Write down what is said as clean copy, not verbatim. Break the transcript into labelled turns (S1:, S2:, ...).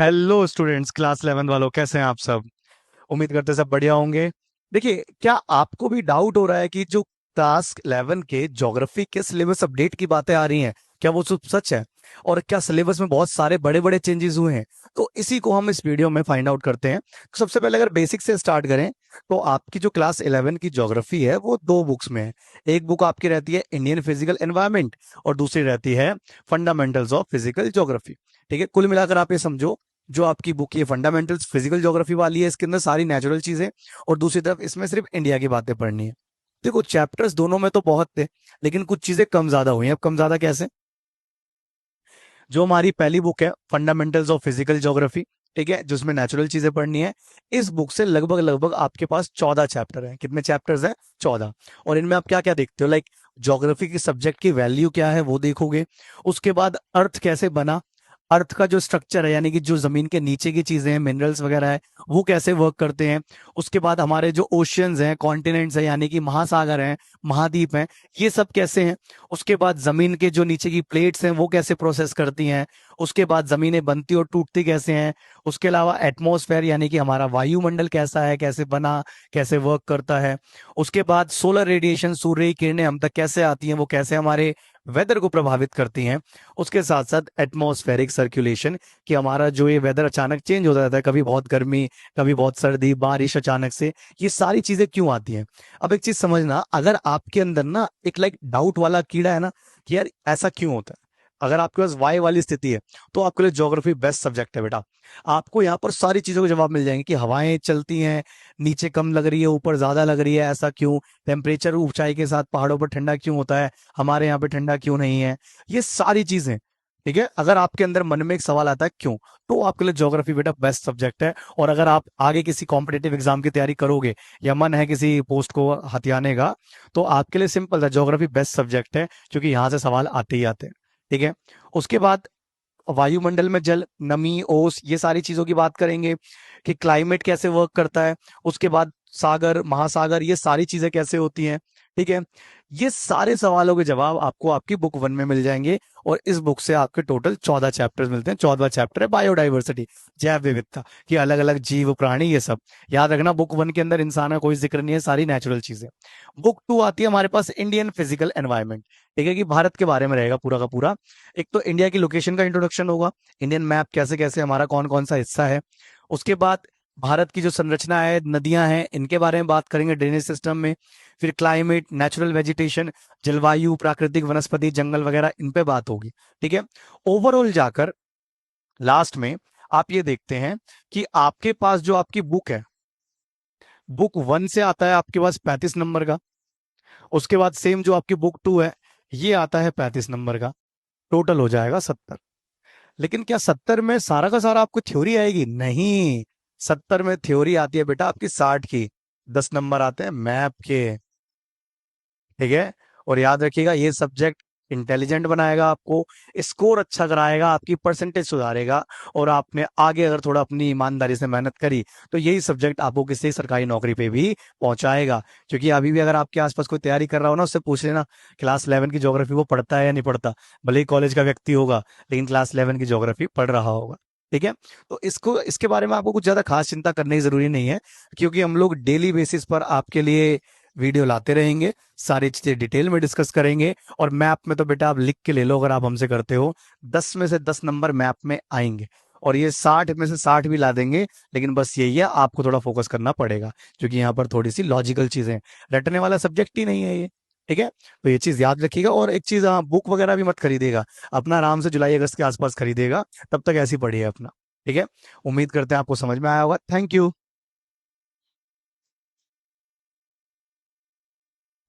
S1: Hello students, class 11 वालों, कैसे हैं आप सब। उम्मीद करते हैं सब बढ़िया होंगे। देखिए, क्या आपको भी डाउट हो रहा है कि जो क्लास 11 के ज्योग्राफी के सिलेबस अपडेट की बातें आ रही हैं, क्या वो सब सच है? और क्या सिलेबस में बहुत सारे बड़े बड़े चेंजेस हुए हैं? तो इसी को हम इस वीडियो में फाइंड आउट करते हैं। तो सबसे पहले अगर बेसिक से स्टार्ट करें, तो आपकी जो क्लास 11 की ज्योग्राफी है वो दो बुक्स में है। एक बुक आपकी रहती है इंडियन फिजिकल एनवायरनमेंट, और दूसरी रहती है फंडामेंटल्स ऑफ फिजिकल ज्योग्राफी। ठीक है, कुल मिलाकर आप ये समझो, जो आपकी बुक ये फंडामेंटल्स फिजिकल ज्योग्राफी वाली है, इसके अंदर सारी नेचुरल चीजें, और दूसरी तरफ इसमें सिर्फ इंडिया की बातें पढ़नी है। देखो, चैप्टर्स दोनों में तो बहुत थे, लेकिन कुछ चीजें कम ज्यादा हुई हैं। अब कम ज्यादा कैसे? जो हमारी पहली बुक है फंडामेंटल्स ऑफ फिजिकल ज्योग्राफी, ठीक है, जिसमें नेचुरल चीजें पढ़नी है, इस बुक से लगभग लगभग आपके पास 14 चैप्टर हैं। कितने चैप्टर्स हैं? 14। और इनमें आप क्या क्या देखते हो? लाइक ज्योग्राफी की सब्जेक्ट की वैल्यू क्या है वो देखोगे। उसके बाद अर्थ कैसे बना, अर्थ का जो स्ट्रक्चर है, यानी कि जो जमीन के नीचे की चीजें हैं, मिनरल्स वगैरह है, वो कैसे वर्क करते हैं। उसके बाद हमारे जो ओशियंस हैं, कॉन्टिनेंट्स हैं, यानी कि महासागर हैं, महाद्वीप हैं, ये सब कैसे हैं। उसके बाद जमीन के जो नीचे की प्लेट्स हैं वो कैसे प्रोसेस करती हैं। उसके बाद जमीनें बनती और टूटती कैसे हैं। उसके अलावा एटमॉस्फेयर, यानी कि हमारा वायुमंडल कैसा है, कैसे बना, कैसे वर्क करता है। उसके बाद सोलर रेडिएशन, सूर्य की किरणें हम तक कैसे आती हैं, वो कैसे हमारे वेदर को प्रभावित करती हैं। उसके साथ साथ एटमॉस्फेरिक सर्कुलेशन, कि हमारा जो ये वेदर अचानक चेंज हो जाता है, कभी बहुत गर्मी, कभी बहुत सर्दी, बारिश अचानक से, ये सारी चीजें क्यों आती हैं। अब एक चीज समझना, अगर आपके अंदर ना एक लाइक डाउट वाला कीड़ा है ना, कि यार ऐसा क्यों होता है, अगर आपके पास वाई वाली स्थिति है, तो आपके लिए ज्योग्राफी बेस्ट सब्जेक्ट है बेटा। आपको यहाँ पर सारी चीजों के जवाब मिल जाएंगे, कि हवाएं चलती हैं, नीचे कम लग रही है, ऊपर ज्यादा लग रही है, ऐसा क्यों। टेम्परेचर ऊंचाई के साथ पहाड़ों पर ठंडा क्यों होता है, हमारे यहाँ पे ठंडा क्यों नहीं है। ये सारी चीजें, ठीक है, अगर आपके अंदर मन में एक सवाल आता है क्यों, तो आपके लिए ज्योग्राफी बेटा बेस्ट सब्जेक्ट है। और अगर आप आगे किसी कॉम्पिटेटिव एग्जाम की तैयारी करोगे, या मन है किसी पोस्ट को हथियाने का, तो आपके लिए सिंपल है, ज्योग्राफी बेस्ट सब्जेक्ट है, क्योंकि यहाँ से सवाल आते ही आते हैं। ठीक है। उसके बाद वायुमंडल में जल, नमी, ओस, ये सारी चीजों की बात करेंगे, कि क्लाइमेट कैसे वर्क करता है। उसके बाद सागर, महासागर, ये सारी चीजें कैसे होती हैं। ठीक है। ये सारे सवालों के जवाब आपको आपकी बुक 1 में मिल जाएंगे। और इस बुक से आपके टोटल 14 चैप्टर्स मिलते हैं। 14वां चैप्टर है बायोडाइवर्सिटी, जैव विविधता, कि अलग अलग जीव प्राणी, ये सब याद रखना। बुक 1 के अंदर इंसान का कोई जिक्र नहीं है, सारी नेचुरल चीजें। बुक 2 आती है हमारे पास इंडियन फिजिकल एनवायरनमेंट, ठीक है, कि भारत के बारे में रहेगा पूरा का पूरा। एक तो इंडिया की लोकेशन का इंट्रोडक्शन होगा, इंडियन मैप कैसे कैसे हमारा कौन कौन सा हिस्सा है। उसके बाद भारत की जो संरचना है, नदियां हैं, इनके बारे में बात करेंगे, ड्रेनेज सिस्टम में। फिर क्लाइमेट, नेचुरल वेजिटेशन, जलवायु, प्राकृतिक वनस्पति, जंगल वगैरह, इन पे बात होगी। ठीक है। ओवरऑल जाकर लास्ट में आप ये देखते हैं, कि आपके पास जो आपकी बुक है, बुक 1 से आता है आपके पास 35 नंबर का। उसके बाद सेम जो आपकी बुक 2 है, ये आता है 35 नंबर का। टोटल हो जाएगा 70। लेकिन क्या 70 में सारा का सारा आपको थ्योरी आएगी? नहीं। 70 में थ्योरी आती है बेटा आपकी 60 की। 10 नंबर आते हैं मैप के। ठीक है। और याद रखिएगा, ये सब्जेक्ट इंटेलिजेंट बनाएगा आपको, स्कोर अच्छा कराएगा, आपकी परसेंटेज सुधारेगा। और आपने आगे अगर थोड़ा अपनी ईमानदारी से मेहनत करी, तो यही सब्जेक्ट आपको किसी सरकारी नौकरी पे भी पहुंचाएगा। क्योंकि अभी भी अगर आपके आसपास कोई तैयारी कर रहा हो ना, उससे पूछ लेना क्लास 11 की ज्योग्राफी वो पढ़ता है या नहीं पढ़ता। भले ही कॉलेज का व्यक्ति होगा, लेकिन क्लास 11 की ज्योग्राफी पढ़ रहा होगा। ठीक है। तो इसको, इसके बारे में आपको कुछ ज्यादा खास चिंता करने की जरूरी नहीं है, क्योंकि हम लोग डेली बेसिस पर आपके लिए वीडियो लाते रहेंगे, सारी चीजें डिटेल में डिस्कस करेंगे। और मैप में तो बेटा आप लिख के ले लो, अगर आप हमसे करते हो, 10 में से 10 नंबर मैप में आएंगे। और ये 60 में से 60 भी ला देंगे। लेकिन बस यही है, आपको थोड़ा फोकस करना पड़ेगा, क्योंकि यहाँ पर थोड़ी सी लॉजिकल चीजें हैं। रटने वाला सब्जेक्ट ही नहीं है ये। ठीक है। तो ये चीज याद रखिएगा। और एक चीज, हाँ, बुक वगैरह भी मत खरीदेगा, अपना आराम से जुलाई अगस्त के आसपास खरीदेगा, तब तक ऐसी पढ़िए अपना। ठीक है। उम्मीद करते हैं आपको समझ में आया होगा। Thank you.